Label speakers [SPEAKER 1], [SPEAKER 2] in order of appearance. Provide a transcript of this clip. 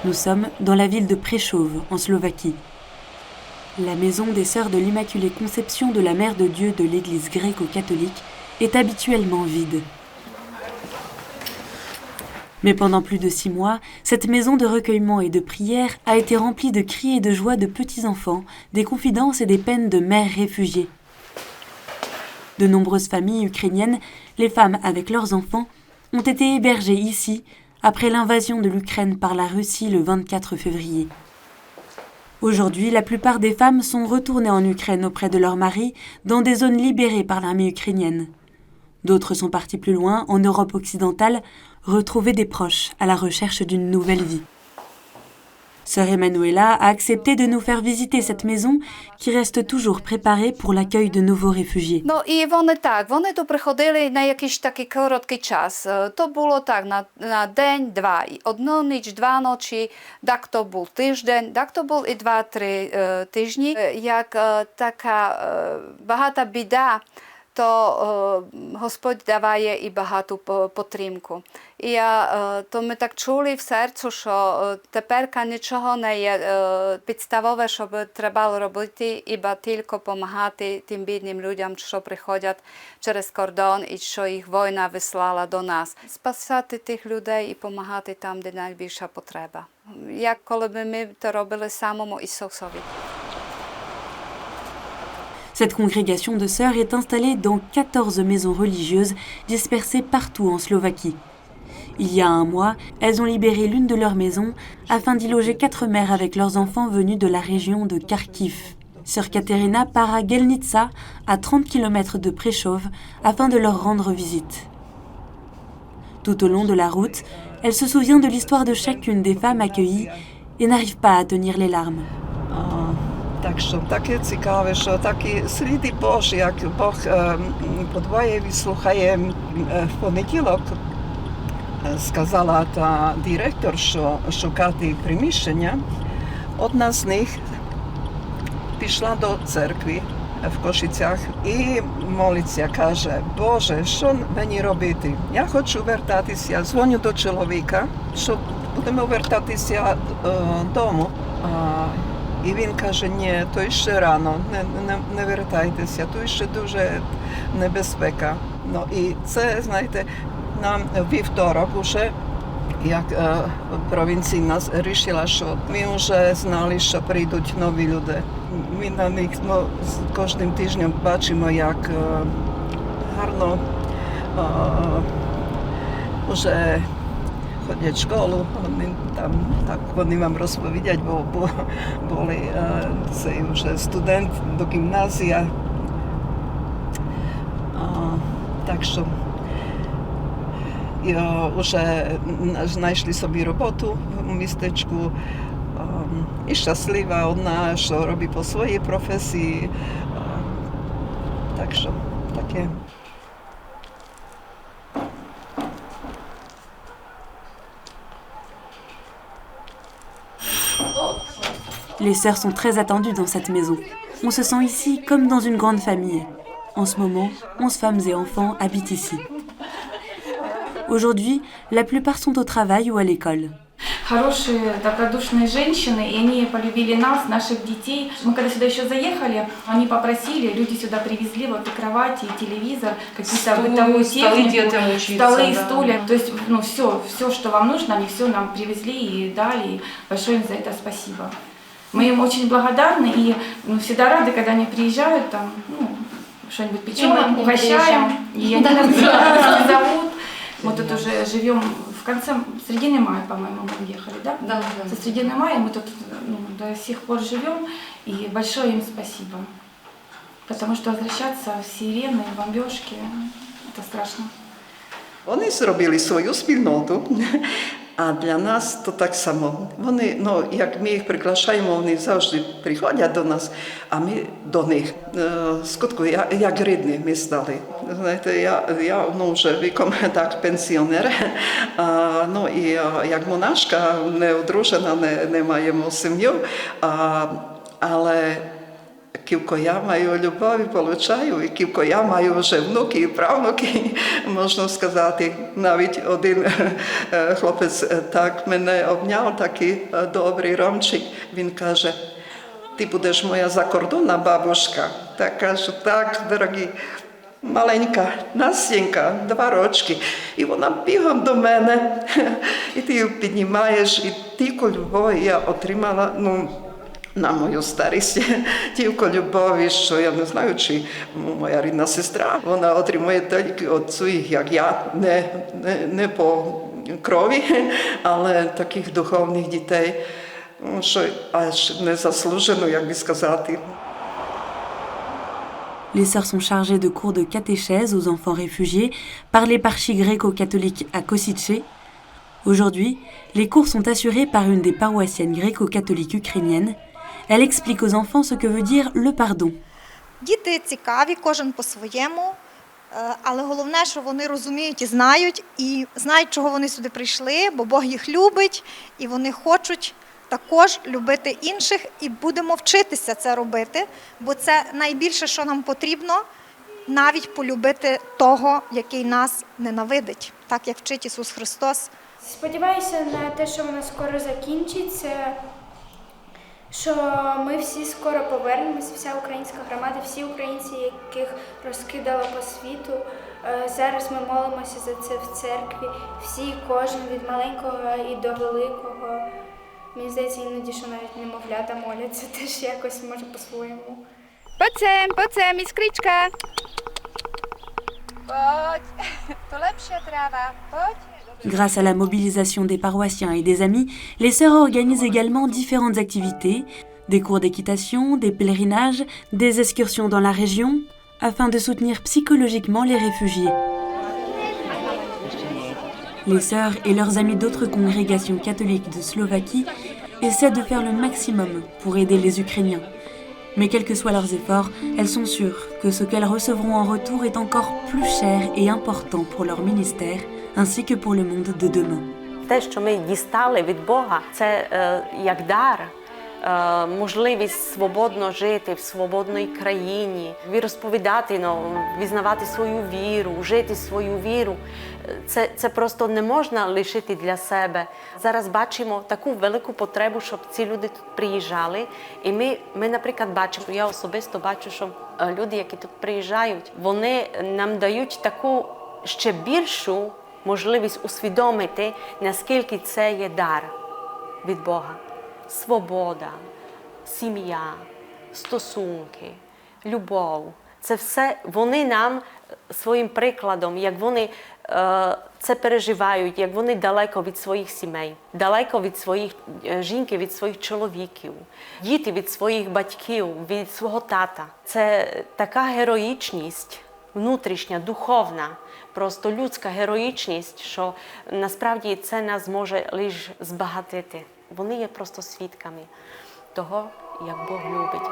[SPEAKER 1] Nous sommes dans la ville de Prešov, en Slovaquie. La maison des Sœurs de l'Immaculée Conception de la Mère de Dieu de l'Église gréco-catholique est habituellement vide. Mais pendant plus de 6 mois, cette maison de recueillement et de prière a été remplie de cris et de joie de petits-enfants, des confidences et des peines de mères réfugiées. De nombreuses familles ukrainiennes, les femmes avec leurs enfants, ont été hébergées ici après l'invasion de l'Ukraine par la Russie le 24 février. Aujourd'hui, la plupart des femmes sont retournées en Ukraine auprès de leurs maris dans des zones libérées par l'armée ukrainienne. D'autres sont parties plus loin, en Europe occidentale, retrouver des proches à la recherche d'une nouvelle vie. Sœur Emanuela a accepté de nous faire visiter cette maison qui reste toujours préparée pour l'accueil de nouveaux réfugiés.
[SPEAKER 2] No і вони тут приходили на якийсь такий короткий час. То було так на день-два. Одну ніч, 2 ночі, так то був тиждень, так то був і 2-3 тижні. Як така багата біда, то Господь даває і багату підтримку. І то ми так чули в серцю, що тепер нічого не є підставове, що треба робити, іба тільки допомагати тим бідним людям, що приходять через кордон і що їх війна вислала до нас. Спасати тих людей і допомагати там, де найбільша потреба. Як коли б ми то робили самому Ісусові.
[SPEAKER 1] Cette congrégation de sœurs est installée dans 14 maisons religieuses dispersées partout en Slovaquie. Il y a 1 mois, elles ont libéré l'une de leurs maisons afin d'y loger 4 mères avec leurs enfants venus de la région de Kharkiv. Sœur Katerina part à Gelnitsa, à 30 km de Prešov, afin de leur rendre visite. Tout au long de la route, elle se souvient de l'histoire de chacune des femmes accueillies et n'arrive pas à tenir les larmes.
[SPEAKER 3] Так що таке цікаве, що такі сліди Божі, як Бог подбає, вислухає. В понеділок сказала та директор, що шукати приміщення. Одна з них пішла до церкви в Кошицях і молиться, каже: Боже, що мені робити? Я хочу вертатися, я дзвоню до чоловіка, що будемо вертатися додому. І він каже: ні, то ще рано, не вертайтеся, то ще дуже небезпека. Ну і це, знаєте, нам вівторок уже, як провінція нас вирішила, що ми вже знали, що прийдуть нові люди. Ми на них кожним тижнем бачимо, як гарно вже ходять в школу, вони вам розповідять, бо були цей вже студент до гімназії. Так що вже знайшли собі роботу в містечку. І щаслива одна, що робить по своїй професії. Так що таке.
[SPEAKER 1] Les sœurs sont très attendues dans cette maison. On se sent ici comme dans une grande famille. En ce moment, 11 femmes et enfants habitent ici. Aujourd'hui, la plupart sont au travail ou à l'école.
[SPEAKER 4] Хорошие, добродушные женщины, и они полюбили нас, наших детей. Мы когда сюда еще заехали, они попросили, люди сюда привезли вот и кровати, и телевизор, какие-то бытовую технику, столы и стулья. То есть, все, что вам нужно, они все нам привезли и дали. И большое им за это спасибо. Мы им очень благодарны и всегда рады, когда они приезжают, там, что-нибудь печем, угощаем, и они нас зовут. Мы тут уже живем в конце середины мая, по-моему, мы уехали, да? Да. Со середины мая мы тут до сих пор живем, и большое им спасибо. Потому что возвращаться в сирены, бомбежки, это страшно.
[SPEAKER 3] Вони зробили свою спільноту, а для нас то так само. Вони, як ми їх приглашаємо, вони завжди приходять до нас, а ми до них. Скутку, як рідні ми стали. Знаєте, я вже віком так пенсіонер, і як монашка, не одружена, не маємо сім'ю, але Кілько я маю любові, получаю, і кілько я маю вже внуки і правнуки, можна сказати. Навіть один хлопець так мене обняв, такий добрий Ромчик, він каже, ти будеш моя закордонна бабушка. Так кажу, так, дорогі. Маленька Настенька, 2 рочки, і вона бігом до мене, і ти її піднімаєш, і тільки любові я отримала, на мою старість, тільки любові, що я не знаю, чи моя рідна сестра, вона отримує тільки від своїх, як я, не по крові, але таких духовних дітей, що аж незаслужено, як би сказати.
[SPEAKER 1] Les sœurs sont chargées de cours de catéchèse aux enfants réfugiés par l'éparchie gréco-catholique à Košice. Aujourd'hui, les cours sont assurés par une des paroissiennes gréco-catholiques ukrainiennes. Elle explique aux enfants ce que veut dire le pardon.
[SPEAKER 5] Діти цікаві, кожен по-своєму, але головне, що вони розуміють і знають, чого вони сюди прийшли, бо Бог їх любить, і вони хочуть також любити інших, і будемо вчитися це робити, бо це найбільше, що нам потрібно, навіть полюбити того, який нас ненавидить, так як вчить Ісус Христос.
[SPEAKER 6] Сподіваюся на те, що вона скоро закінчиться, що ми всі скоро повернемося, вся українська громада, всі українці, яких розкидало по світу. Зараз ми молимося за це в церкві, всі, кожен, від маленького і до великого. Мені здається, іноді, що навіть немовлята моляться, теж якось, може, по-своєму.
[SPEAKER 2] Poďcem, Iskrička. Poď, to lepšia tráva, poď.
[SPEAKER 1] Grâce à la mobilisation des paroissiens et des amis, les sœurs organisent également différentes activités, des cours d'équitation, des pèlerinages, des excursions dans la région, afin de soutenir psychologiquement les réfugiés. Les sœurs et leurs amis d'autres congrégations catholiques de Slovaquie essaient de faire le maximum pour aider les Ukrainiens. Mais quels que soient leurs efforts, elles sont sûres que ce qu'elles recevront en retour est encore plus cher et important pour leur ministère, ainsi que pour le monde de demain.
[SPEAKER 7] Те, що ми дістали від Бога, це як дар, можливість свободно жити в свободній країні, розповідати, визнавати свою віру, жити свою віру. Це просто не можна лишити для себе. Зараз бачимо таку велику потребу, щоб ці люди тут приїжджали. І ми, наприклад, бачимо, я особисто бачу, що люди, які тут приїжджають, вони нам дають таку ще більшу можливість усвідомити, наскільки це є дар від Бога. Свобода, сім'я, стосунки, любов. Це все вони нам своїм прикладом, як вони це переживають, як вони далеко від своїх сімей, далеко від своїх жінки, від своїх чоловіків, діти від своїх батьків, від свого тата. Це така героїчність, внутрішня, духовна, просто людська героїчність, що насправді це нас може лише збагатити. Вони є просто свідками того, як Бог любить.